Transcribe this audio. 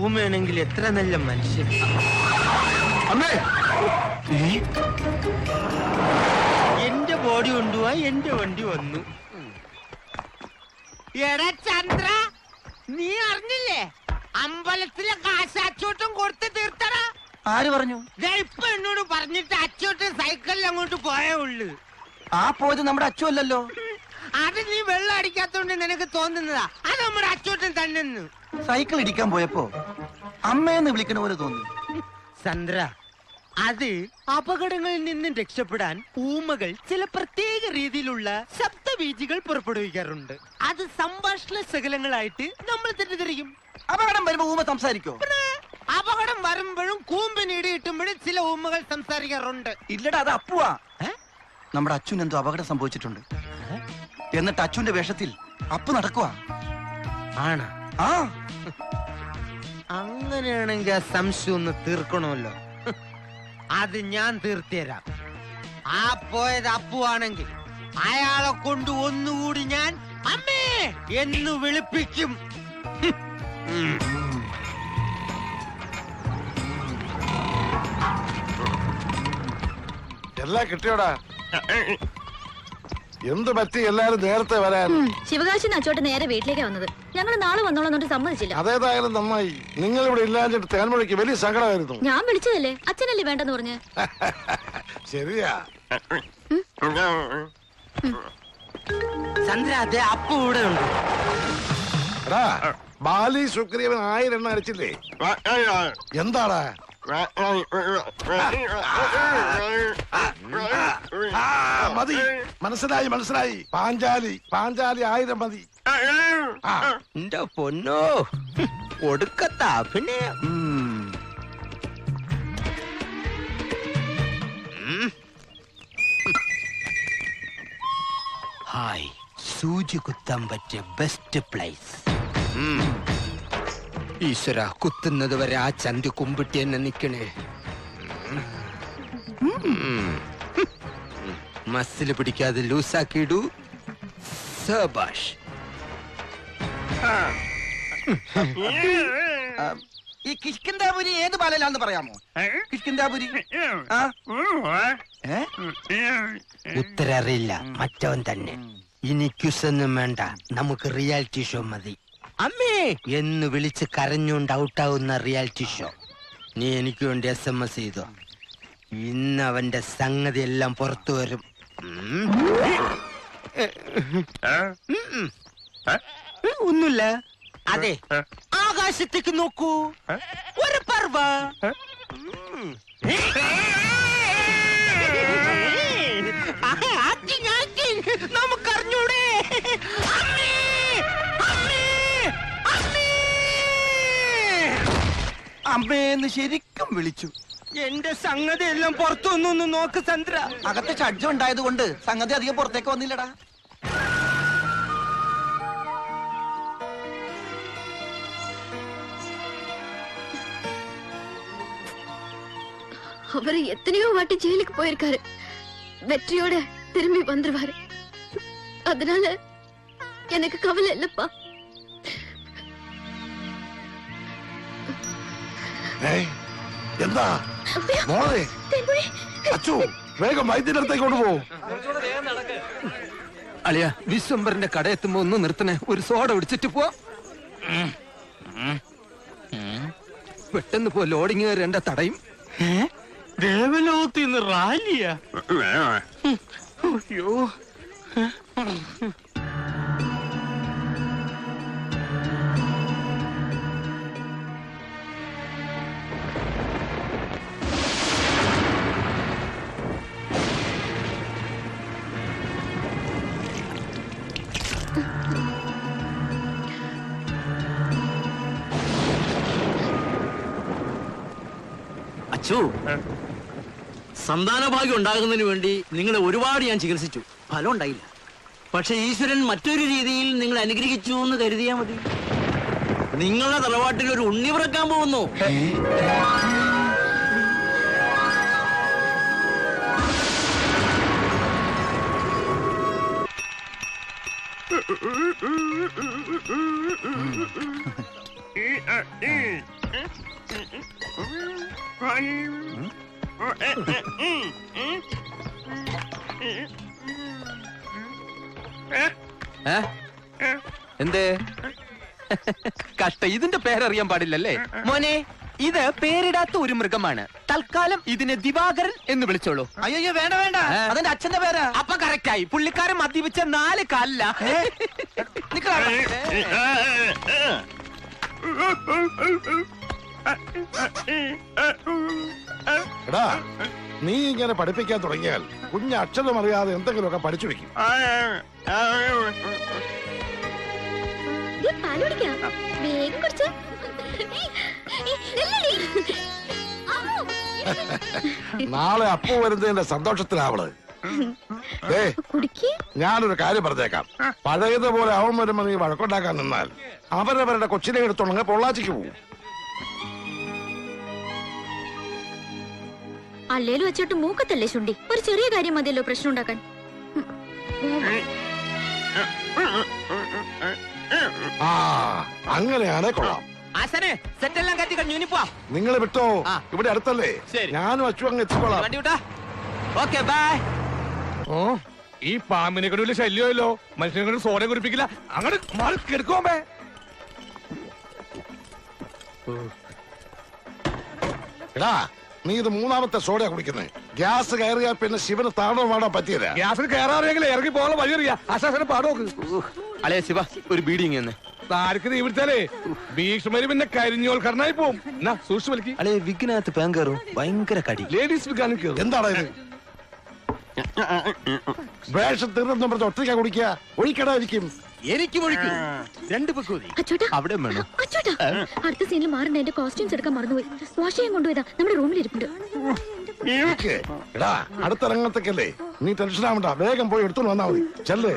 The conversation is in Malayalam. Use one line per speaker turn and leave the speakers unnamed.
ഊമയാണെങ്കിൽ എത്ര നല്ല മനുഷ്യൻ. എന്റെ ബോഡി കൊണ്ടുപോവാ എന്റെ വണ്ടി വന്നു. എടാ ചന്ദ്ര, നീ അറിഞ്ഞില്ലേ അമ്പലത്തിലെ കാശ് അച്ചോട്ടും കൊടുത്ത് തീർത്തടാ?
ആര് പറഞ്ഞു?
ഇപ്പൊ എന്നോട് പറഞ്ഞിട്ട് അച്ചോട്ട് സൈക്കിളിൽ അങ്ങോട്ട് പോയേ ഉള്ളു.
ആ പോയത് നമ്മുടെ അച്ചു അല്ലല്ലോ.
അത് നീ വെള്ളം അടിക്കാത്തോണ്ട് നിനക്ക് തോന്നുന്നതാ. അത് നമ്മുടെ അച്ചോട്ടൻ തന്നെ.
സൈക്കിൾ ഇടിക്കാൻ പോയപ്പോ അമ്മയെന്ന് വിളിക്കണ പോലെ തോന്നി.
ചന്ദ്ര, അത് അപകടങ്ങളിൽ നിന്നും രക്ഷപ്പെടാൻ ഊമകൾ ചില പ്രത്യേക രീതിയിലുള്ള ശബ്ദബീജികൾ പുറപ്പെടുവിക്കാറുണ്ട്. അത് സംഭാഷണ ശകലങ്ങളായിട്ട് നമ്മൾ തെറ്റിദ്ധരിക്കും.
അപകടം വരുമ്പോ ഊമ സംസാരിക്കോ?
അപകടം വരുമ്പോഴും കൂമ്പിന് ഇടി കിട്ടുമ്പോഴും ചില ഊമകൾ സംസാരിക്കാറുണ്ട്.
ഇല്ലടാ, അത് അപ്പുവാ. നമ്മുടെ അച്ഛന് എന്തോ അപകടം സംഭവിച്ചിട്ടുണ്ട്. എന്നിട്ട് അച്ഛന്റെ വേഷത്തിൽ അപ്പു നടക്കുവാ.
ആണ്.
ആ,
അങ്ങനെയാണെങ്കിൽ ആ സംശയം ഒന്ന് തീർക്കണമല്ലോ. അത് ഞാൻ തീർത്തുതരാം. ആ പോയത് അപ്പുവാണെങ്കിൽ അയാളെ കൊണ്ട് ഒന്നുകൂടി ഞാൻ അമ്മേ എന്ന് വിളിപ്പിക്കും.
എല്ലാം കിട്ടിയോടാ? എന്ത് പറ്റി എല്ലാരും നേരത്തെ വരാൻ?
ശിവകാശി അച്ചോട്ട് നേരെ വീട്ടിലേക്ക് വന്നത്. ഞങ്ങൾ നാളെ വന്നോളന്നിട്ട് സമ്മതിച്ചില്ല.
അതേതായാലും നന്നായി. നിങ്ങൾ ഇവിടെ ഇല്ലാഞ്ഞിട്ട് തേൻമൊഴിക്ക് വലിയ സങ്കടമായിരുന്നു.
ഞാൻ വിളിച്ചതല്ലേ, അച്ഛനല്ലേ വേണ്ടെന്ന് പറഞ്ഞ്.
ശരിയാ.
ചന്ദ്ര, അതെ അപ്പു ഇവിടെ ഉണ്ട്.
ബാലി സുഗ്രീവൻ 1000 എണ്ണ അടിച്ചില്ലേ? എന്താടാ? മതി, മനസ്സിലായി മനസ്സിലായി. പാഞ്ചാലി 1000 മതി.
എന്റെ പൊന്നോ, ഒടുക്കത്ത അഭിനയം. ഹായ്, സൂചി കുത്താൻ പറ്റിയ ബെസ്റ്റ് പ്ലേസ്. ഈശ്വര, കുത്തുന്നത് വരെ ആ ചന്തി കുമ്പിട്ടി എന്നെ നിക്കണേ. മസില് പിടിക്കാതെ ലൂസാക്കിയിടൂ. സബാഷ്.
ഈ കിഷ്കിന്ധാപുരി ഏത് പാലയിലാന്ന് പറയാമോ? കിഷ്കിന്ധാപുരി
ഉത്തരറിയില്ല, മറ്റവൻ തന്നെ. ഇനി ക്യുസൊന്നും വേണ്ട, നമുക്ക് റിയാലിറ്റി ഷോ മതി. അമ്മേ എന്ന് വിളിച്ച് കരഞ്ഞുകൊണ്ട് ഔട്ടാവുന്ന റിയാലിറ്റി ഷോ. നീ എനിക്ക് വേണ്ടി SMS ചെയ്തോ. ഇന്ന് അവന്റെ സംഗതി എല്ലാം പുറത്തു വരും. ഒന്നുമില്ല. അതെ, ആകാശത്തേക്ക് നോക്കൂ, ഒരു പർവ. നമുക്കറിഞ്ഞൂടെ?
അമ്മേന്ന് ശരിക്കും വിളിച്ചു.
എന്റെ സംഗതി എല്ലാം പുറത്തു വന്നു. നോക്ക് ചന്ദ്ര,
അകത്തെ ഷഡ്ജം ഉണ്ടായത് കൊണ്ട് സംഗതി അധികം പുറത്തേക്ക് വന്നില്ലടാ.
அவரு எத்தனையோ வாட்டி ஜெயிலுக்கு போயிருக்காரு. வெற்றியோட திரும்பி வந்துருவாரு. அதனால எனக்கு கவலை இல்லப்பா.
എന്താ മോളെ? അച്ചു, വേഗം വൈദ്യരടുത്തേക്ക് കൊണ്ടുപോകും.
അളിയ, വിശ്വംബരന്റെ കടയെത്തുമ്പോ ഒന്ന് നിർത്തണേ, ഒരു സോഡ പിടിച്ചിട്ട് പോ. പെട്ടെന്ന് പോ, ലോഡിങ് എന്റെ തടയും.
ദേവലോകത്ത് റാലിയാ? അയ്യോ,
അച്ചു, സന്താനഭാഗ്യം ഉണ്ടാകുന്നതിന് വേണ്ടി നിങ്ങളെ ഒരുപാട് ഞാൻ ചികിത്സിച്ചു. ഫലം ഉണ്ടായില്ല. പക്ഷെ ഈശ്വരൻ മറ്റൊരു രീതിയിൽ നിങ്ങളെ അനുഗ്രഹിച്ചു എന്ന് കരുതിയാ മതി. നിങ്ങളുടെ തറവാട്ടിൽ ഒരു ഉണ്ണി പിറക്കാൻ പോകുന്നു.
എന്തേ കഷ്ട, ഇതിന്റെ പേരറിയാൻ പാടില്ലല്ലേ മോനെ? ഇത് പേരിടാത്ത ഒരു മൃഗമാണ്. തൽക്കാലം ഇതിനെ ദിവാകരൻ എന്ന് വിളിച്ചോളൂ.
അയ്യോ വേണ്ട വേണ്ട, അതെന്റെ അച്ഛന്റെ പേരാ.
അപ്പൊ കറക്റ്റായി. പുള്ളിക്കാരൻ മദ്യപിച്ച 4 കാലില്ല.
എടാ, നീ ഇങ്ങനെ പഠിപ്പിക്കാൻ തുടങ്ങിയാൽ കുഞ്ഞ് അക്ഷരം അറിയാതെ എന്തെങ്കിലുമൊക്കെ പഠിച്ചു വെക്കും.
പാല് കുടിക്കാം. വേഗം കുടിച്ചേ.
നാളെ അപ്പു വരുന്നതിന്റെ സന്തോഷത്തിലാവള്.
കുടിക്കേ.
ഞാനൊരു കാര്യം പറഞ്ഞേക്കാം. പഴയതുപോലെ അവൻ വരുമ്പോ നീ വഴക്കുണ്ടാക്കാൻ നിന്നാൽ അവരവരുടെ കൊച്ചിനെ എടുത്തുണ്ടെങ്കിൽ പൊള്ളാച്ചിക്ക് പോകും.
അല്ലേലും വെച്ചിട്ട് മൂക്കത്തല്ലേ ശുണ്ടി. ഒരു ചെറിയ കാര്യം മതിയല്ലോ പ്രശ്നം ഉണ്ടാക്കാൻ.
ആ, അങ്ങനെയാണേ കൊള്ളാം.
ആശാനെ, സെറ്റെല്ലാം കറ്റി കഴിഞ്ഞു. ഇനി പോവാം.
നിങ്ങൾ വിട്ടോ,
ആ.
ഇവിടെ അടുത്തല്ലേ.
ശരി.
ഞാനും അച്ചു അങ്ങ് എത്തിക്കോളാം.
വണ്ടി വിട്ടാ. Okay, by.
ഓ, ഈ പാമ്പിനെ കൊണ്ട് വലിയ ശല്യമല്ലോ. മനുഷ്യനെ കൊണ്ട് സോഡ കുടിപ്പിക്കില്ല. അങ്ങോട്ട് മാറി കിടക്കുമ്പേ.
എടാ, നീ ഇത് 3ാമത്തെ സോഡയാ കുടിക്കുന്നത്. ഗ്യാസ് കയറിയാ പിന്നെ ശിവന് താണോ വാടാൻ പറ്റിയതാ.
ഗ്യാസിൽ കയറാറിയെങ്കിൽ ഇറങ്ങി പോകാനുള്ള വഴി അറിയാ. ആശാസനെ പാടോക്ക്.
അളയ ശിവ, ഒരു ബീഡിങ് എന്ന്
താരക്ക് നീ വിളിച്ചാലേ ഭീഷ്മര് പിന്നെ കരിഞ്ഞോൽ കർണായി പോവും. എന്നാ സൂക്ഷിച്ചു വലിക്ക്.
അളയ വിഘ്നകത്ത് പേങ്കറും ഭയങ്കര കടി.
ലേഡീസ് വിൽക്കാനും കയറും.
എന്താണ് ഇത്? വേഷം തീർന്നു പറഞ്ഞ ഒറ്റയ്ക്കാ കുടിക്കുക. ഒഴിക്കടായിരിക്കും.
എനിക്ക് ഒഴിക്കൂ. 2 പെക്കൂതി
അച്ചോട്ടാ,
അവിടെ വേണം.
അച്ചോട്ടാ, അടുത്ത സീനിൽ മാറണ്ട. എന്റെ കോസ്റ്റ്യൂംസ് എടുക്കാൻ മറന്നുപോയി. വാഷ് ചെയ്യാൻ കൊണ്ടുപോയതാ. നമ്മുടെ റൂമിൽ ഇരിപ്പുണ്ട്.
എടാ, അടുത്ത രംഗത്തേക്കല്ലേ. നീ ടെൻഷൻ ആവണ്ട. വേഗം പോയി എടുത്തോണ്ട് വന്നാ മതി. ചെല്ലേ.